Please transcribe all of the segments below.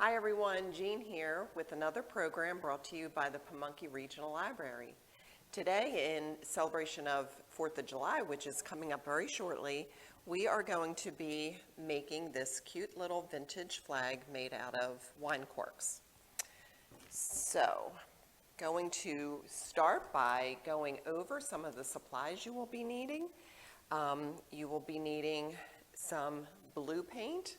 Hi everyone, Jean here with another program brought to you by the Pamunkey Regional Library. Today, in celebration of 4th of July, which is coming up very shortly, we are going to be making this cute little vintage flag made out of wine corks. So, going to start by going over some of the supplies you will be needing. You will be needing some blue paint,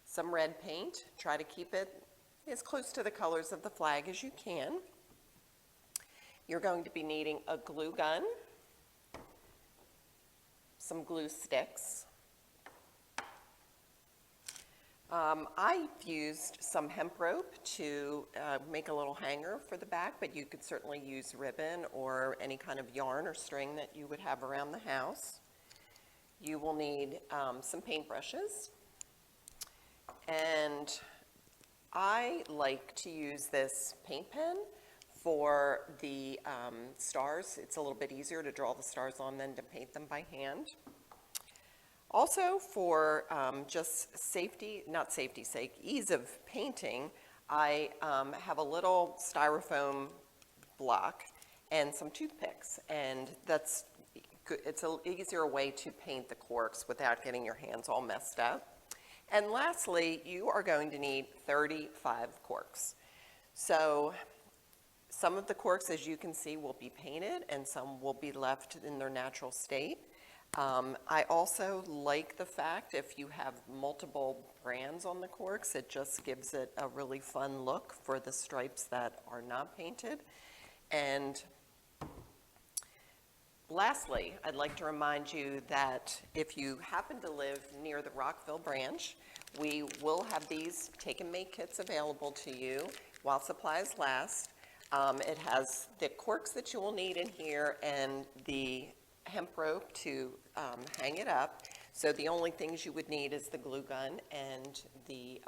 some red paint. Try to keep it as close to the colors of the flag as you can. You're going to be needing a glue gun, some glue sticks. I've used some hemp rope to make a little hanger for the back, but you could certainly use ribbon or any kind of yarn or string that you would have around the house. You will need some paintbrushes. And I like to use this paint pen for the stars. It's a little bit easier to draw the stars on than to paint them by hand. Also for just ease of painting, I have a little styrofoam block and some toothpicks, and that's good. It's an easier way to paint the corks without getting your hands all messed up. And lastly, you are going to need 35 corks. So some of the corks, as you can see, will be painted and some will be left in their natural state. I also like the fact if you have multiple brands on the corks, it just gives it a really fun look for the stripes that are not painted. And lastly, I'd like to remind you that if you happen to live near the Rockville branch, we will have these take-and-make kits available to you while supplies last. It has the corks that you will need in here and the hemp rope to hang it up. So the only things you would need is the glue gun and the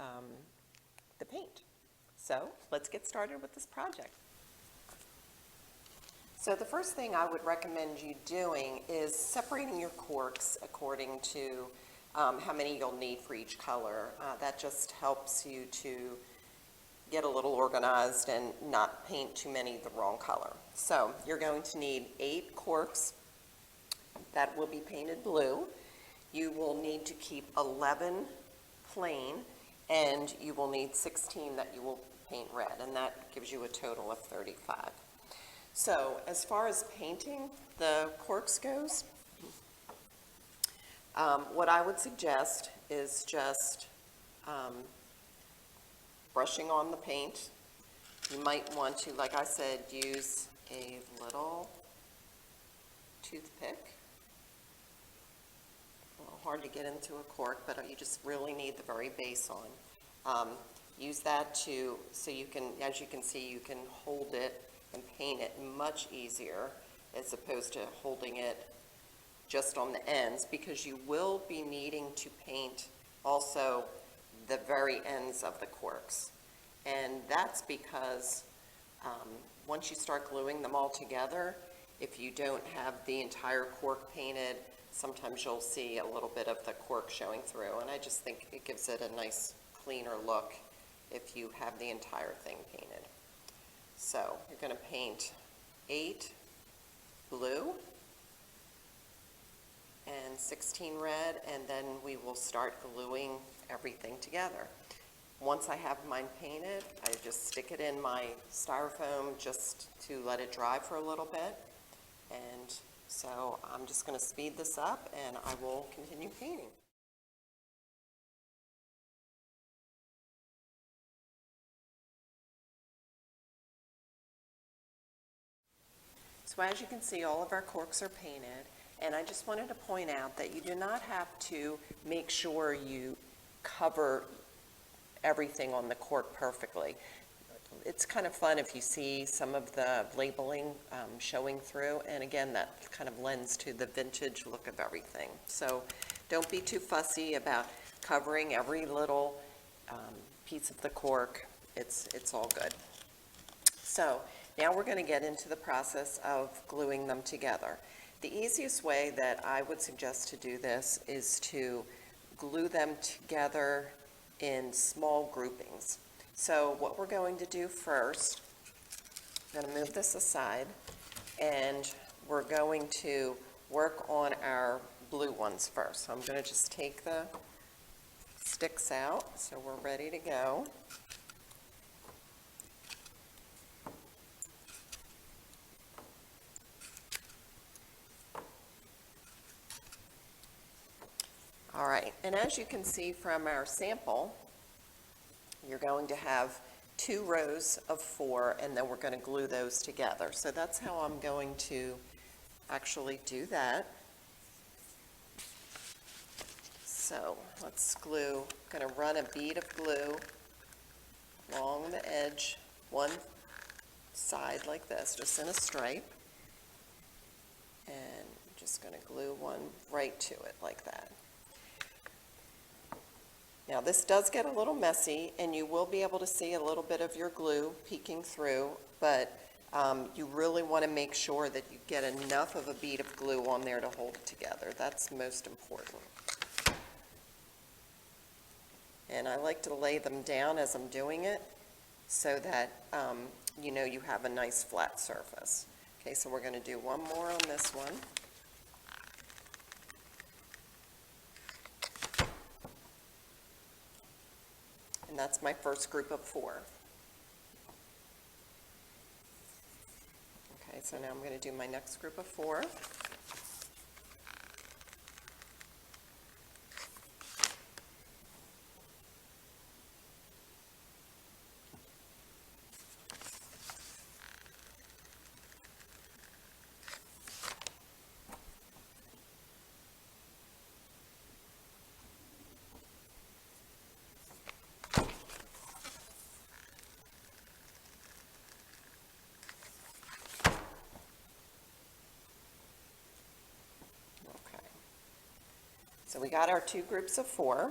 paint. So let's get started with this project. So the first thing I would recommend you doing is separating your corks according to how many you'll need for each color. That just helps you to get a little organized and not paint too many the wrong color. So you're going to need 8 corks that will be painted blue. You will need to keep 11 plain, and you will need 16 that you will paint red, and that gives you a total of 35. So as far as painting the corks goes, what I would suggest is just brushing on the paint. You might want to, like I said, use a little toothpick. A little hard to get into a cork, but you just really need the very base on. Use that so you can, as you can see, you can hold it and paint it much easier as opposed to holding it just on the ends, because you will be needing to paint also the very ends of the corks. And that's because once you start gluing them all together, if you don't have the entire cork painted, sometimes you'll see a little bit of the cork showing through, and I just think it gives it a nice cleaner look if you have the entire thing painted. So you're going to paint 8 blue and 16 red, and then we will start gluing everything together. Once I have mine painted, I just stick it in my styrofoam just to let it dry for a little bit. And so I'm just going to speed this up and I will continue painting. So as you can see, all of our corks are painted, and I just wanted to point out that you do not have to make sure you cover everything on the cork perfectly. It's kind of fun if you see some of the labeling showing through, and again, that kind of lends to the vintage look of everything. So don't be too fussy about covering every little piece of the cork. It's all good. So now we're going to get into the process of gluing them together. The easiest way that I would suggest to do this is to glue them together in small groupings. So what we're going to do first, I'm going to move this aside, and we're going to work on our blue ones first. So I'm going to just take the sticks out, so we're ready to go. All right, and as you can see from our sample, you're going to have 2 rows of 4, and then we're going to glue those together. So that's how I'm going to actually do that. So let's glue, I'm going to run a bead of glue along the edge, one side like this, just in a stripe. And I'm just going to glue one right to it like that. Now this does get a little messy, and you will be able to see a little bit of your glue peeking through, but you really want to make sure that you get enough of a bead of glue on there to hold it together. That's most important. And I like to lay them down as I'm doing it so that you know you have a nice flat surface. Okay, so we're going to do one more on this one. And that's my first group of 4. Okay, so now I'm going to do my next group of 4. So we got our 2 groups of 4,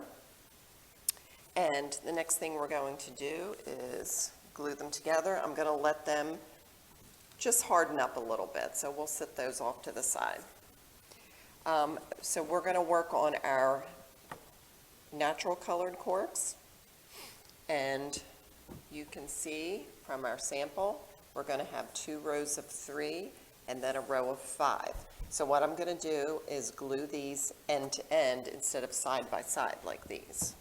and the next thing we're going to do is glue them together. I'm going to let them just harden up a little bit, so we'll set those off to the side. So we're going to work on our natural colored corks, and you can see from our sample we're going to have 2 rows of 3 and then a row of 5. So what I'm going to do is glue these end to end instead of side by side like these.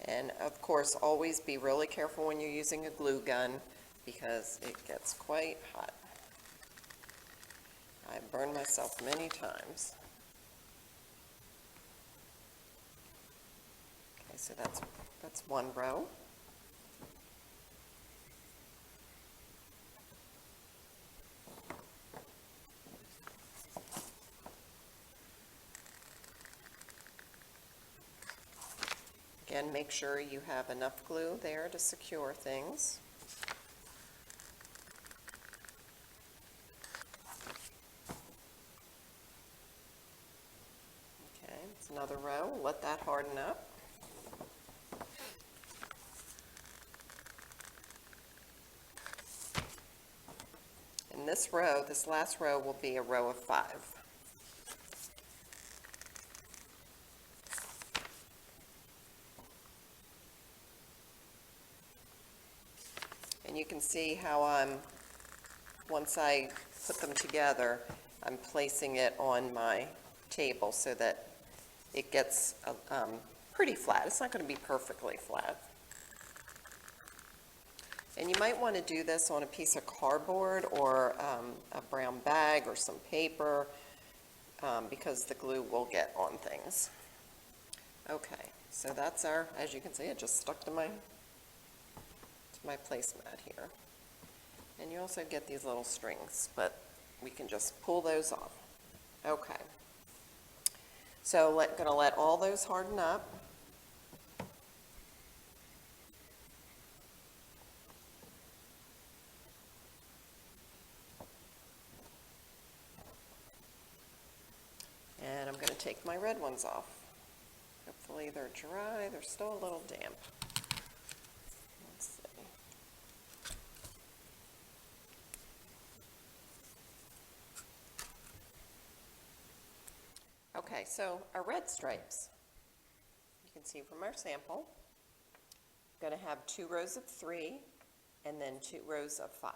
And of course, always be really careful when you're using a glue gun because it gets quite hot. I've burned myself many times. Okay, so that's one row. Again, make sure you have enough glue there to secure things. Okay, it's another row. Let that harden up. And this row, this last row, will be a row of 5. And you can see how once I put them together, I'm placing it on my table so that it gets pretty flat. It's not going to be perfectly flat. And you might want to do this on a piece of cardboard or a brown bag or some paper because the glue will get on things. Okay, so that's our, as you can see, it just stuck to my placemat here. And you also get these little strings, but we can just pull those off. Okay. So I'm going to let all those harden up. And I'm going to take my red ones off. Hopefully they're dry. They're still a little damp. Let's see. Okay, so our red stripes, you can see from our sample, going to have 2 rows of 3 and then 2 rows of 5.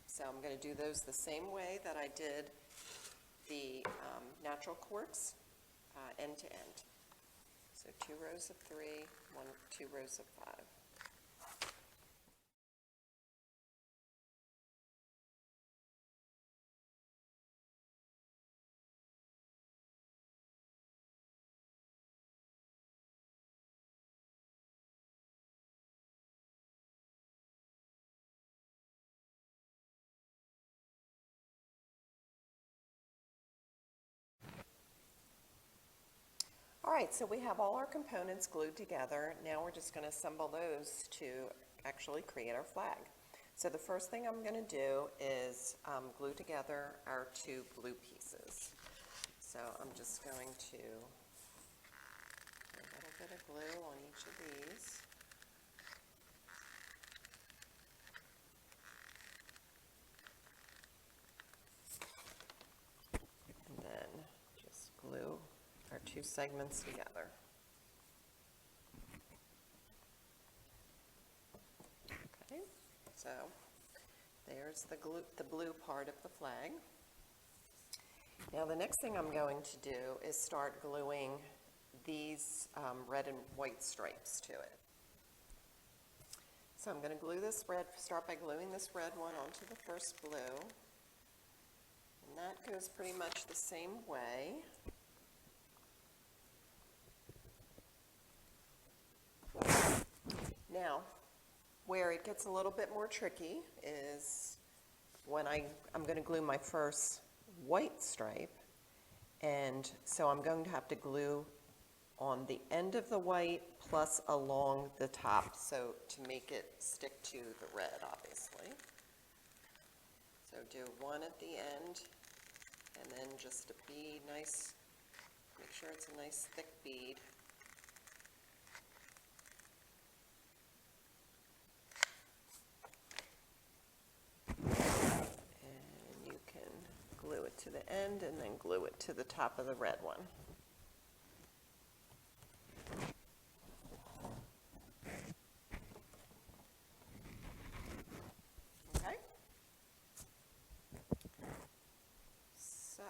So I'm going to do those the same way that I did the natural corks, end to end. So 2 rows of 3, 2 rows of 5. All right, so we have all our components glued together. Now we're just going to assemble those to actually create our flag. So the first thing I'm going to do is glue together our 2 blue pieces. So I'm just going to put a little bit of glue on each of these. And then just glue our 2 segments together. Okay, so there's the blue part of the flag. Now the next thing I'm going to do is start gluing these red and white stripes to it. So I'm going to glue this red, start by gluing this red one onto the first blue. And that goes pretty much the same way. Now, where it gets a little bit more tricky is when I'm going to glue my first white stripe, and so I'm going to have to glue on the end of the white plus along the top, so to make it stick to the red, obviously. So do one at the end, and then just a bead, nice, make sure it's a nice thick bead. Glue it to the end and then glue it to the top of the red one. Okay. So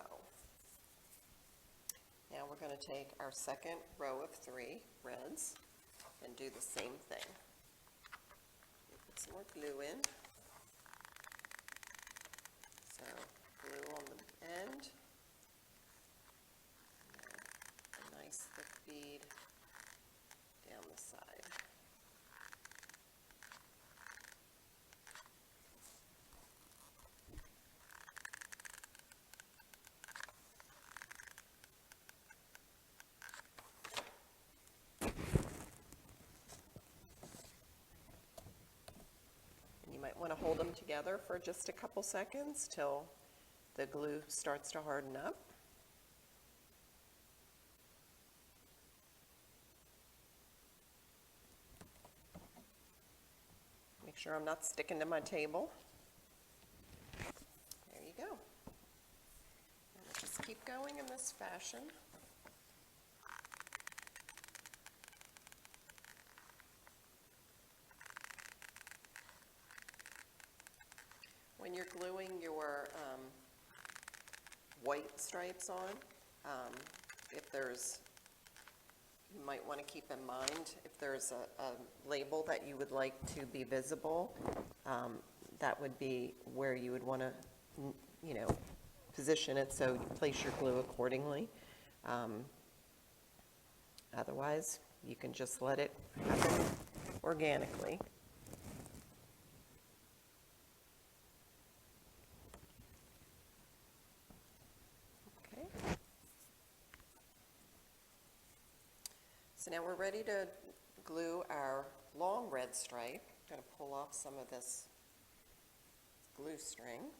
now we're going to take our second row of 3 reds and do the same thing. Put some more glue in. So glue on the end, and a nice thick bead down the side. And you might want to hold them together for just a couple seconds till the glue starts to harden up. Make sure I'm not sticking to my table. There you go. And just keep going in this fashion. When you're gluing your white stripes on, if there's, you might want to keep in mind if there's a label that you would like to be visible, that would be where you would want to, you know, position it so you place your glue accordingly. Otherwise, you can just let it happen organically. So now we're ready to glue our long red stripe. I'm going to pull off some of this glue string.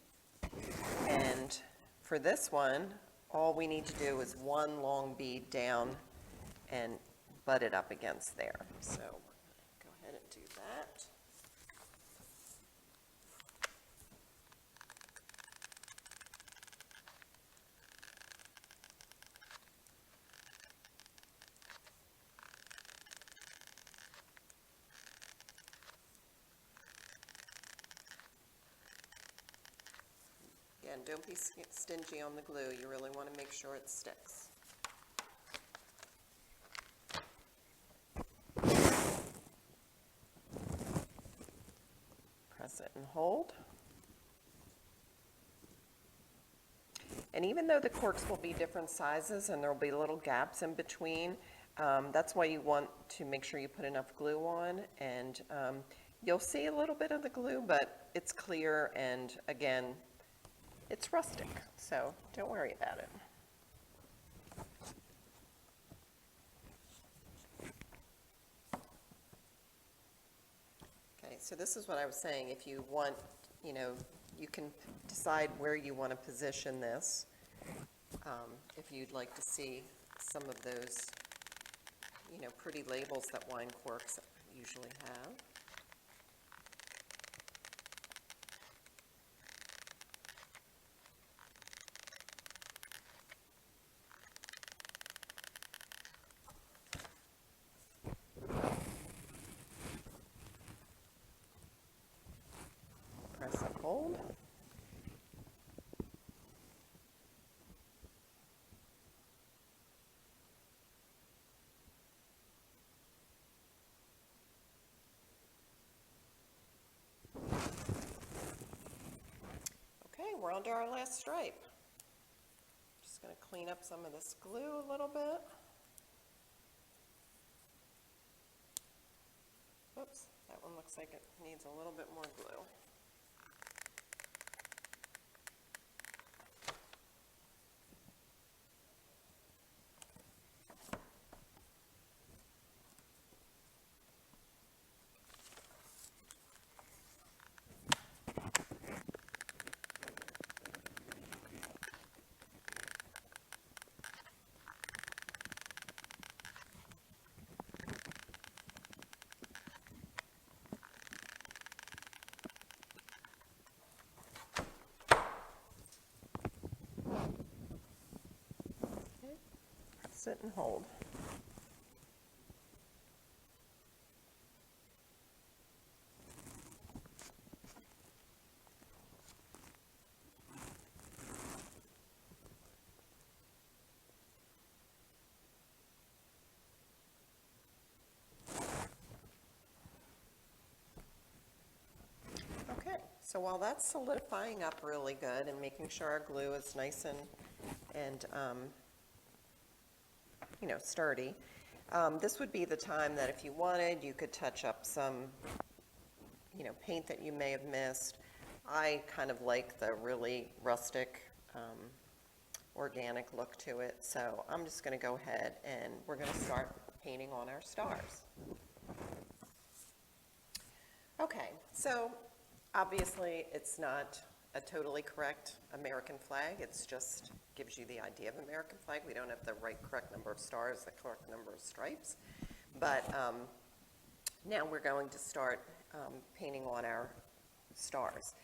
And for this one, all we need to do is one long bead down and butt it up against there. So we're going to go ahead and do that. Again, don't be stingy on the glue. You really want to make sure it sticks. Press it and hold. And even though the corks will be different sizes and there will be little gaps in between, that's why you want to make sure you put enough glue on. And you'll see a little bit of the glue, but it's clear, and again, it's rustic, so don't worry about it. Okay, so this is what I was saying. If you want, you can decide where you want to position this. If you'd like to see some of those, pretty labels that wine corks usually have. Press and hold. Okay, we're on to our last stripe. Just going to clean up some of this glue a little bit. Oops, that one looks like it needs a little bit more glue. Sit and hold. Okay, so while that's solidifying up really good and making sure our glue is nice and sturdy. This would be the time that if you wanted, you could touch up some, paint that you may have missed. I kind of like the really rustic, organic look to it, so I'm just going to go ahead and we're going to start painting on our stars. Okay, so obviously it's not a totally correct American flag. It's just gives you the idea of American flag. We don't have the correct number of stars, the correct number of stripes. But now we're going to start painting on our stars.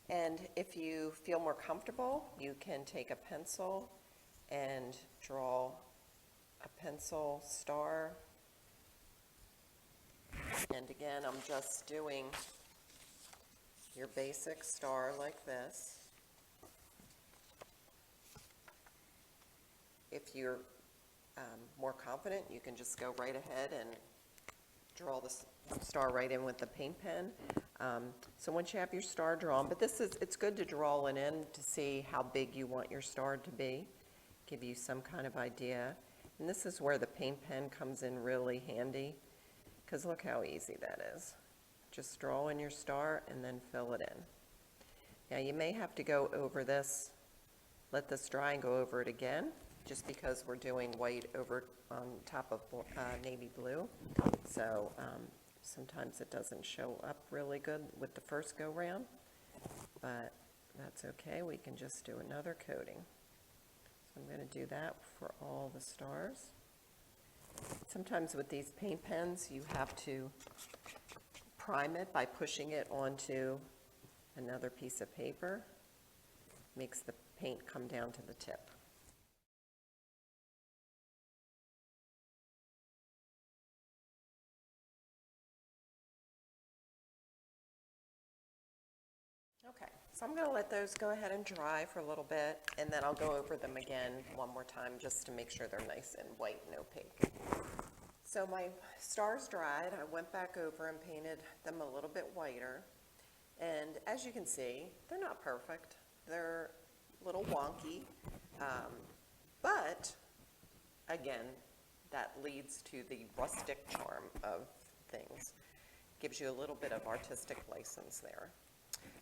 And if you feel more comfortable, you can take a pencil and draw a pencil star. And again, I'm just doing your basic star like this. If you're more confident, you can just go right ahead and draw the star right in with the paint pen. So once you have your star drawn, but it's good to draw it in to see how big you want your star to be, give you some kind of idea. And this is where the paint pen comes in really handy, because look how easy that is. Just draw in your star and then fill it in. Now you may have to go over this, let this dry and go over it again, just because we're doing white over on top of navy blue. So sometimes it doesn't show up really good with the first go round, but that's okay. We can just do another coating. So I'm going to do that for all the stars. Sometimes with these paint pens, you have to prime it by pushing it onto another piece of paper. Makes the paint come down to the tip. Okay, So I'm going to let those go ahead and dry for a little bit, and then I'll go over them again one more time just to make sure they're nice and white and opaque. So my stars dried. I went back over and painted them a little bit whiter. And as you can see, they're not perfect. They're a little wonky, but again, that leads to the rustic charm of things. Gives you a little bit of artistic license there.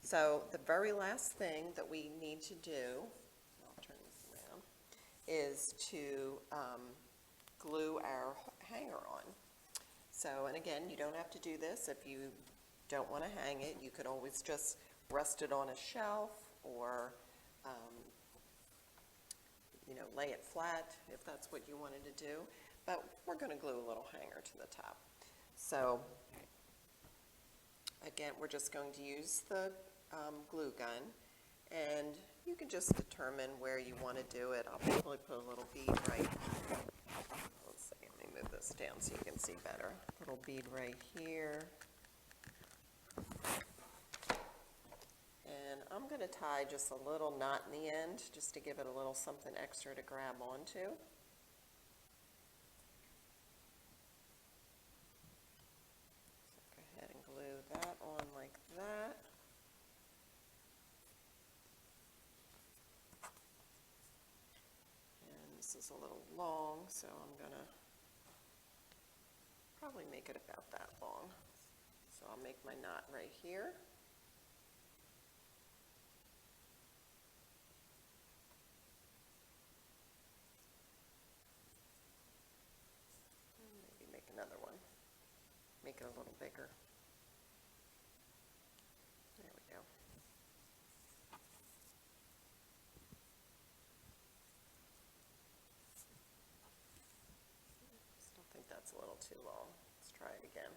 So the very last thing that we need to do, I'll turn this around, is to glue our hanger on. So, and again, you don't have to do this if you don't want to hang it. You could always just rest it on a shelf or lay it flat if that's what you wanted to do. But we're going to glue a little hanger to the top. So again, we're just going to use the glue gun, and you can just determine where you want to do it. I'll probably put a little bead right, let's see, let me move this down so you can see better. Little bead right here. And I'm going to tie just a little knot in the end just to give it a little something extra to grab onto. So go ahead and glue that on like that. And this is a little long, so I'm going to probably make it about that long. So I'll make my knot right here. Another one. Make it a little bigger. There we go. Still think that's a little too long. Let's try it again.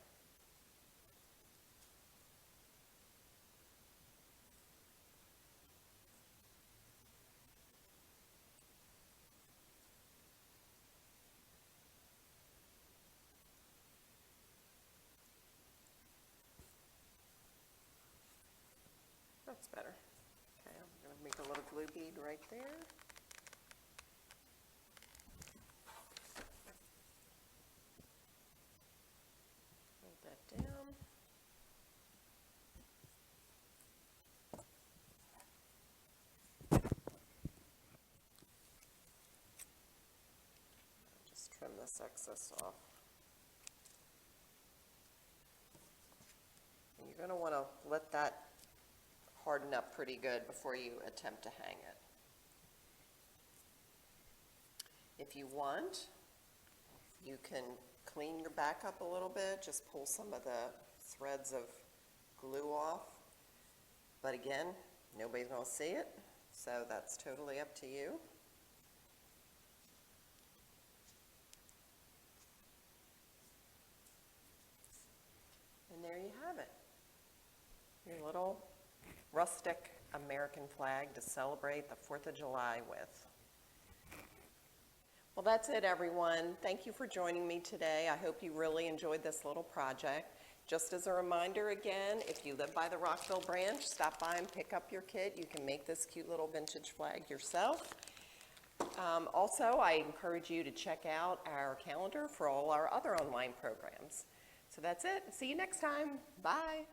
That's better. Okay, I'm going to make a little glue bead right there. Hold that down. Just trim this excess off. And you're going to want to let that harden up pretty good before you attempt to hang it. If you want, you can clean your back up a little bit, just pull some of the threads of glue off. But again, nobody's going to see it, so that's totally up to you. And there you have it. Your little rustic American flag to celebrate the 4th of July with. Well, that's it, everyone. Thank you for joining me today. I hope you really enjoyed this little project. Just as a reminder again, if you live by the Rockville branch, stop by and pick up your kit. You can make this cute little vintage flag yourself. Also, I encourage you to check out our calendar for all our other online programs. So that's it. See you next time. Bye.